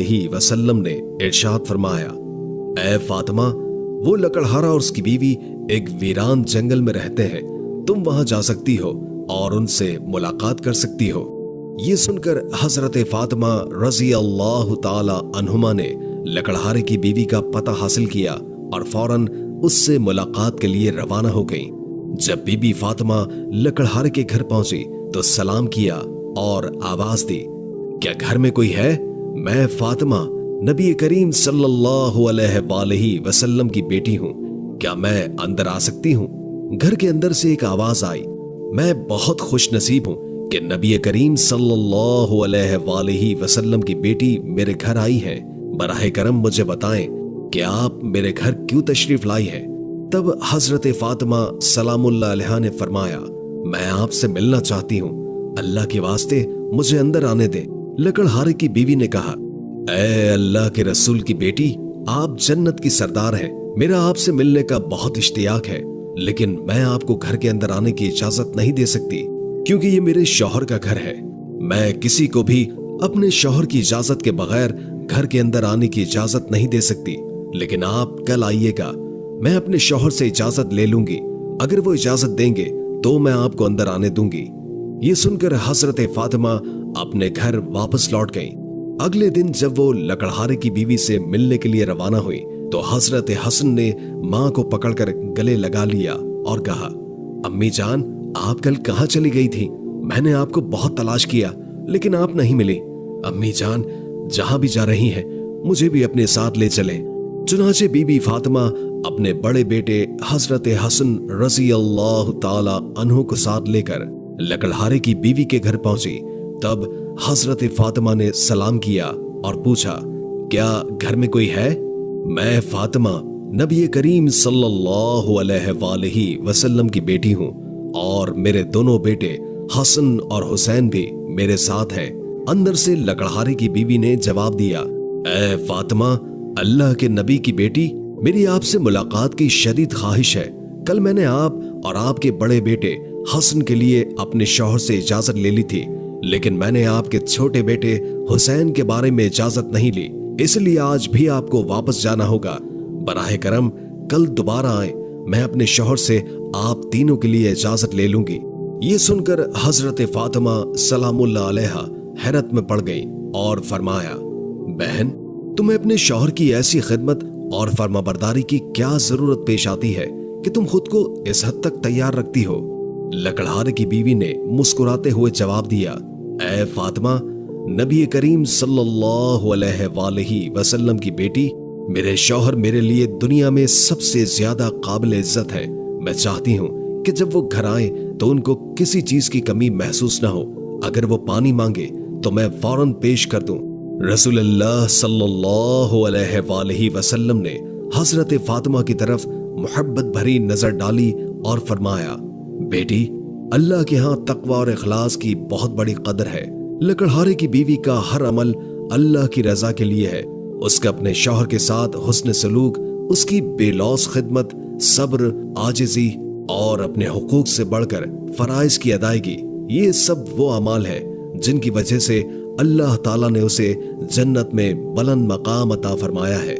ही वसल्लम ने इरशाद फरमाया, ऐ फातिमा, वो लकड़हारा और उसकी बीवी एक वीरान जंगल में रहते हैं, तुम वहां जा सकती हो और उनसे मुलाकात कर सकती हो। ये सुनकर हजरत फातिमा रजी अल्लाह ताला अन्हुमा ने लकड़हारे की बीवी का पता हासिल किया और फौरन उससे मुलाकात के लिए रवाना हो गई। जब बीबी फातिमा लकड़हारे के घर पहुंची तो सलाम किया और आवाज दी, क्या घर में कोई है? मैं फातिमा नबी करीम सल्लल्लाहु अलैहि वसल्लम की बेटी हूँ, क्या मैं अंदर आ सकती हूँ? घर के अंदर से एक आवाज आई, मैं बहुत खुश नसीब हूँ कि नबी करीम सल्लल्लाहु अलैहि वसल्लम की बेटी मेरे घर आई है। बराहे करम मुझे बताएं कि आप मेरे घर क्यों तशरीफ लाई हैं? तब हजरत फातिमा सलामुल्लाह अलैहा ने फरमाया, मैं आपसे मिलना चाहती हूँ, अल्लाह के वास्ते मुझे अंदर आने दें। लकड़हारे की बीवी ने कहा, ऐ अल्लाह के रसूल की बेटी, आप जन्नत की सरदार हैं, मेरा आपसे मिलने का बहुत इश्तियाक है, लेकिन मैं आपको घर के अंदर आने की इजाजत नहीं दे सकती क्योंकि ये मेरे शौहर का घर है। मैं किसी को भी अपने शौहर की इजाजत के बगैर घर के अंदर आने की इजाजत नहीं दे सकती, लेकिन आप कल आइएगा, मैं अपने शौहर से इजाजत ले लूंगी, अगर वो इजाजत देंगे तो मैं आपको अंदर आने दूंगी। ये सुनकर हजरत फातिमा अपने घर वापस लौट गई। अगले दिन जब वो लकड़हारे की बीवी से मिलने के लिए रवाना हुई तो हजरत हसन ने मां को पकड़कर गले लगा लिया और कहा, अम्मी जान, आप कल कहां चली गई थी? मैंने आपको बहुत तलाश किया लेकिन आप नहीं मिली। अम्मी जान, जहां भी जा रही हैं मुझे भी अपने साथ ले चलें। चुनाचे बीबी फातिमा अपने बड़े बेटे हजरत हसन रजी अल्लाह ताला अन्हु को साथ लेकर लकड़हारे की बीवी के घर पहुंची। तब हजरत फातिमा ने सलाम किया और पूछा, क्या घर में कोई है? मैं फातिमा नबी करीम सल्लल्लाहु अलैहि वसल्लम की बेटी हूँ और मेरे दोनों बेटे हसन और हुसैन भी मेरे साथ हैं। अंदर से लकड़हारे की बीवी ने जवाब दिया, ऐ फातिमा, अल्लाह के नबी की बेटी, मेरी आपसे मुलाकात की शदीद ख्वाहिश है। कल मैंने आप और आपके बड़े बेटे हसन के लिए अपने शौहर से इजाजत ले ली थी, लेकिन मैंने आपके छोटे बेटे हुसैन के बारे में इजाजत नहीं ली, इसलिए आज भी आपको वापस जाना होगा। बराहे करम कल दोबारा आए, मैं अपने शौहर से आप तीनों के लिए इजाजत ले लूंगी। ये सुनकर हजरत फातिमा सलामुल्लाह अलैहा हैरत में पड़ गई और फरमाया, बहन, तुम्हें अपने शौहर की ऐसी खिदमत और फरमाबरदारी की क्या जरूरत पेश आती है कि तुम खुद को इस हद तक तैयार रखती हो? लकड़हारे की बीवी ने मुस्कुराते हुए जवाब दिया, ऐ फातिमा, नबी करीम सल्लल्लाहु अलैहि वसल्लम की बेटी, मेरे शौहर मेरे लिए दुनिया में सबसे ज्यादा काबिल इज्जत है। मैं चाहती हूँ कि जब वो घर आए तो उनको किसी चीज की कमी महसूस न हो। अगर वो पानी मांगे तो मैं फौरन पेश कर दूं। रसूलुल्लाह सल्लल्लाहु अलैहि वसल्लम ने हजरत फातिमा की तरफ मोहब्बत भरी नजर डाली और फरमाया, बेटी, अल्लाह के यहाँ तकवा और इखलास की बहुत बड़ी कदर है। लकड़हारे की बीवी का हर अमल अल्लाह की रजा के लिए है। उसका अपने शौहर के साथ हुस्न सलूक, उसकी बेलौस खिदमत, सब्र, आजिजी और अपने हुकूक से बढ़कर फराइज की अदायगी, ये सब वो अमाल है जिनकी वजह से अल्लाह ताला ने उसे जन्नत में बुलंद मकाम अता फरमाया है।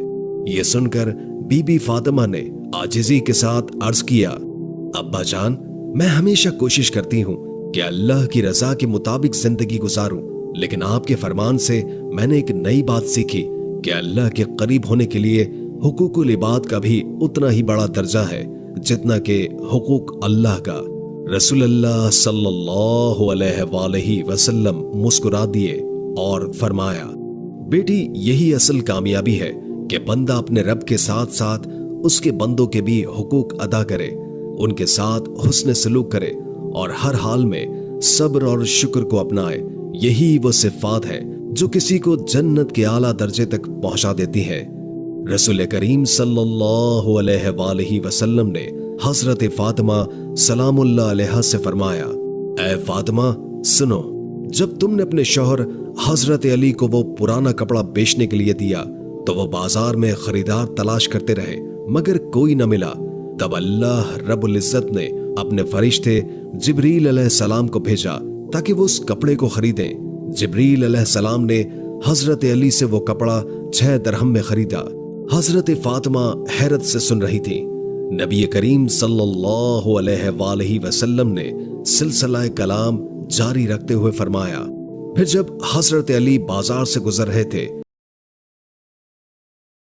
ये सुनकर बीबी फातिमा ने आजिजी के साथ अर्ज किया, अब्बा जान, मैं हमेशा कोशिश करती हूँ कि अल्लाह की रजा के मुताबिक जिंदगी गुजारूं, लेकिन आपके फरमान से मैंने एक नई बात सीखी कि अल्लाह के करीब होने के लिए हुकूकुल इबाद का भी उतना ही बड़ा दर्जा है जितना कि हुकूक अल्लाह का। रसूलुल्लाह सल्लल्लाहु अलैहि वसल्लम मुस्कुरा दिए और फरमाया, बेटी, यही असल कामयाबी है कि बंदा अपने रब के साथ साथ उसके बंदों के भी हुकूक अदा करे, उनके साथ हुस्न सलूक करे और हर हाल में सब्र और शुक्र को अपनाए। यही वो सिफात है जो किसी को जन्नत के आला दर्जे तक पहुंचा देती है। रसूल करीम सल्लल्लाहु अलैहि वसल्लम ने हजरत फातिमा सलामुल्लाह अलैहा से फरमाया, ऐ फातिमा, सुनो, जब तुमने अपने शौहर हजरत अली को वो पुराना कपड़ा बेचने के लिए दिया तो वो बाजार में खरीदार तलाश करते रहे मगर कोई न मिला। तब अल्लाह रब्बुल इज्जत ने अपने फरिश्ते जिब्रील अलैहिस्सलाम को भेजा ताकि वो उस कपड़े को खरीदें। जिब्रील अलैहिस्सलाम ने حضرت علی سے وہ کپڑا 6 درہم میں خریدا۔ حضرت فاطمہ حیرت سے سن رہی تھی۔ نبی کریم صلی اللہ علیہ وآلہ وسلم نے سلسلہ کلام جاری رکھتے ہوئے فرمایا، پھر جب حضرت علی بازار سے گزر رہے تھے